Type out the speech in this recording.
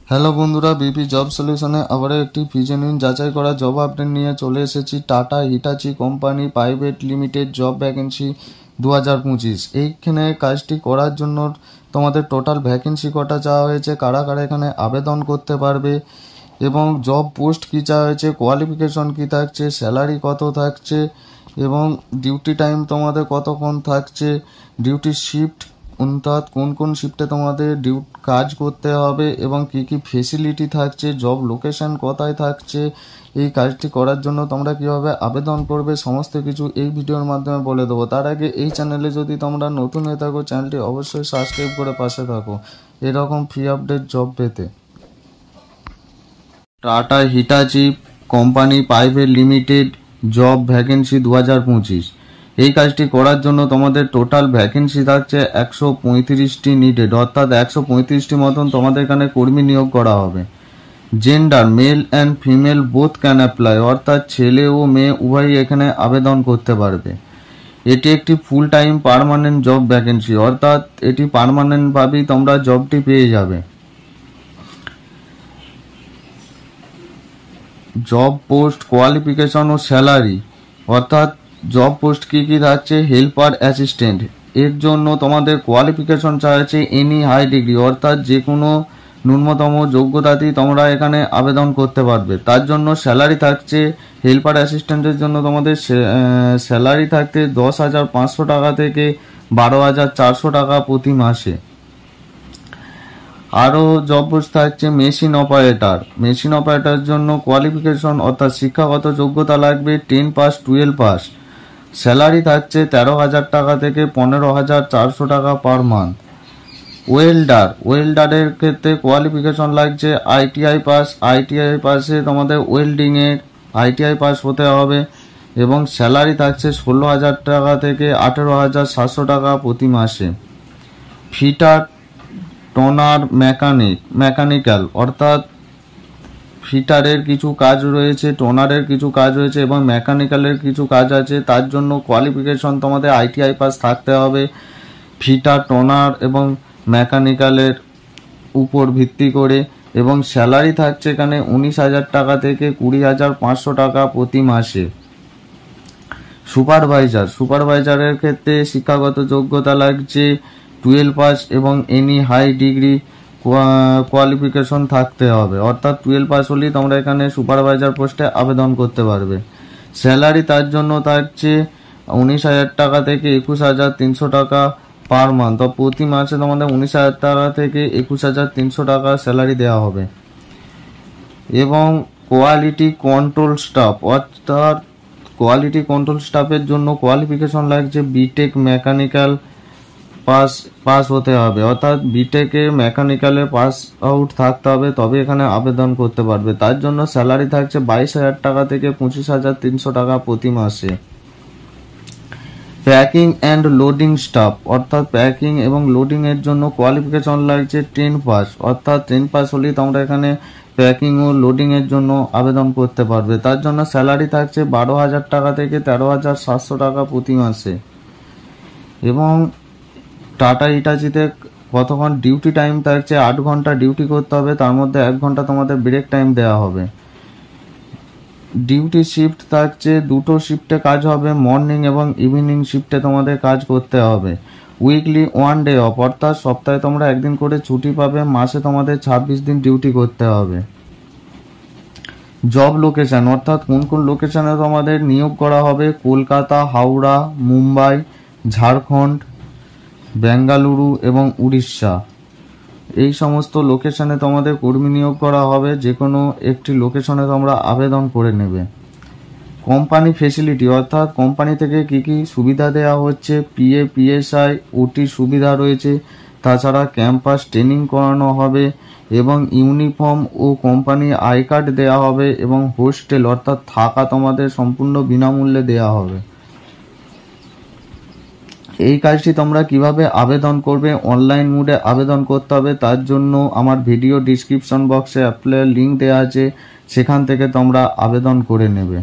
Hello বন্ধুরা, BP job সলিউশনে আবারও একটি জেনুইন যাচাই করা জব আপডেট নিয়ে চলে এসেছি। Tata Hitachi company private limited job vacancy 2025। এইখানে কাজটি করার জন্য তোমাদের টোটাল ভ্যাকেন্সি কটা চাওয়া হয়েছে, কারা কারা এখানে আবেদন করতে পারবে এবং জব পোস্ট কী চাওয়া হয়েছে, কোয়ালিফিকেশন কী থাকছে, স্যালারি কত থাকছে এবং ডিউটি টাইম তোমাদের কতক্ষণ থাকছে, ডিউটি শিফট অর্থাৎ কোন কোন শিফটে তোমাদের কাজ করতে হবে এবং কি কি ফেসিলিটি থাকছে, জব লোকেশন কোথায় থাকছে, এই কাজটি করার জন্য তোমরা কিভাবে আবেদন করবে সমস্ত কিছু এই ভিডিওর মাধ্যমে বলে দেবো। তার আগে এই চ্যানেলে যদি তোমরা নতুন হয়ে থাকো চ্যানেলটি অবশ্যই সাবস্ক্রাইব করে পাশে থাকো এরকম ফ্রি আপডেট জব পেতে। Tata Hitachi company private limited job vacancy 2025। এই কাজটি করার জন্য তোমাদের টোটাল ভ্যাকেন্সি থাকছে 135টি নিডেড, অর্থাৎ 135টি মতন তোমাদের এখানে কর্মী নিয়োগ করা হবে। Gender male and female both can apply, অর্থাৎ ছেলে ও মেয়ে উভয়ই এখানে আবেদন করতে পারবে। এটি একটি full time permanent job vacancy, অর্থাৎ এটি পার্মানেন্টভাবেই তোমরা জবটি পেয়ে যাবে। জব পোস্ট, কোয়ালিফিকেশন ও স্যালারি, অর্থাৎ জব পোস্ট কী কী থাকছে, হেল্পার অ্যাসিস্ট্যান্ট, এর জন্য তোমাদের কোয়ালিফিকেশন চাইছে এনি হাই ডিগ্রি, অর্থাৎ যে কোনো ন্যূনতম যোগ্যতাতেই তোমরা এখানে আবেদন করতে পারবে। তার জন্য স্যালারি থাকছে, হেল্পার অ্যাসিস্ট্যান্টের জন্য তোমাদের স্যালারি থাকতে 10,500 টাকা থেকে 12,400 টাকা প্রতি মাসে। আরও জব পোস্ট থাকছে মেশিন অপারেটর। মেশিন অপারেটরের জন্য কোয়ালিফিকেশন অর্থাৎ শিক্ষাগত যোগ্যতা লাগবে 10 পাস 12 পাস। স্যালারি থাকছে 13,000 টাকা থেকে 15,400 টাকা পার মান্থ। ওয়েল্ডারের ক্ষেত্রে কোয়ালিফিকেশন লাগছে ITI পাস। ITI পাসে তোমাদের ওয়েল্ডিংয়ের ITI পাস হতে হবে এবং স্যালারি থাকছে 16,000 টাকা থেকে 18,700 টাকা প্রতি মাসে। ফিটার, টোনার, মেকানিক্যাল, অর্থাৎ ফিটারের কিছু কাজ রয়েছে, টোনারের কিছু কাজ রয়েছে এবং মেকানিক্যালের কিছু কাজ আছে। তার জন্য কোয়ালিফিকেশন তোমাদের ITI পাস থাকতে হবে ফিটার, টোনার এবং মেকানিক্যালের উপর ভিত্তি করে, এবং স্যালারি থাকছে এখানে 19,000 টাকা থেকে 20,500 টাকা প্রতি মাসে। সুপারভাইজারের ক্ষেত্রে শিক্ষাগত যোগ্যতা লাগছে 12 পাস এবং এনি হাই ডিগ্রি কোয়ালিফিকেশন থাকতে হবে, অর্থাৎ 12 পাস হলেই তোমরা এখানে সুপারভাইজার পোস্টে আবেদন করতে পারবে। স্যালারি তার জন্য থাকছে 19,000 টাকা থেকে 21,300 টাকা পার মান্থ, তো প্রতি মাসে তোমাদের 19,000 টাকা থেকে 21,300 টাকা স্যালারি দেওয়া হবে। এবং কোয়ালিটি কন্ট্রোল স্টাফ, অর্থাৎ কোয়ালিটি কন্ট্রোল স্টাফের জন্য কোয়ালিফিকেশন লাগছে বিটেক মেকানিক্যাল পাস হতে হবে, অর্থাৎ বিটেকে মেকানিক্যালের পাস আউট থাকতে হবে তবে এখানে আবেদন করতে পারবে। তার জন্য স্যালারি থাকছে 22,000 টাকা থেকে 25,300 টাকা প্রতি মাসে। প্যাকিং অ্যান্ড লোডিং স্টাফ, অর্থাৎ প্যাকিং এবং লোডিং এর জন্য কোয়ালিফিকেশন লাগছে 10 পাস, অর্থাৎ 10 পাস হলেই তোমরা এখানে প্যাকিং ও লোডিং এর জন্য আবেদন করতে পারবে। তার জন্য স্যালারি থাকছে 12,000 টাকা থেকে 13,700 টাকা প্রতি মাসে। এবং টাটা হিটাচিতে কতক্ষণ ডিউটি টাইম থাকছে, 8 ঘন্টা ডিউটি করতে হবে, তার মধ্যে 1 ঘন্টা তোমাদের ব্রেক টাইম দেওয়া হবে। ডিউটি শিফট থাকছে, দুটো শিফটে কাজ হবে, মর্নিং এবং ইভিনিং শিফটে তোমাদের কাজ করতে হবে। উইকলি 1 ডে অফ, অর্থাৎ সপ্তাহে তোমরা একদিন করে ছুটি পাবে, মাসে তোমাদের 26 দিন ডিউটি করতে হবে। জব লোকেশন, অর্থাৎ কোন কোন লোকেশনে তোমাদের নিয়োগ করা হবে, কলকাতা, হাওড়া, মুম্বাই, ঝাড়খণ্ড, বেঙ্গালুরু এবং উড়িষ্যা, এই সমস্ত লোকেশনে তোমাদের কর্মী নিয়োগ করা হবে। যে কোনো একটি লোকেশনে তোমরা আবেদন করে নেবে। কোম্পানি ফেসিলিটি, অর্থাৎ কোম্পানি থেকে কি কি সুবিধা দেওয়া হচ্ছে, PF, PSI, OT সুবিধা রয়েছে, তাছাড়া ক্যাম্পাস ট্রেনিং করানো হবে এবং ইউনিফর্ম ও কোম্পানি আই কার্ড দেওয়া হবে এবং হোস্টেল অর্থাৎ থাকা তোমাদের সম্পূর্ণ বিনামূল্যে দেওয়া হবে। এই কাজটি তোমরা কিভাবে আবেদন করবে, অনলাইন মোডে আবেদন করতে হবে। তার জন্য আমার ভিডিও ডিসক্রিপশন বক্সে অ্যাপ্লাইয়ের লিঙ্ক দেওয়া আছে, সেখান থেকে তোমরা আবেদন করে নেবে।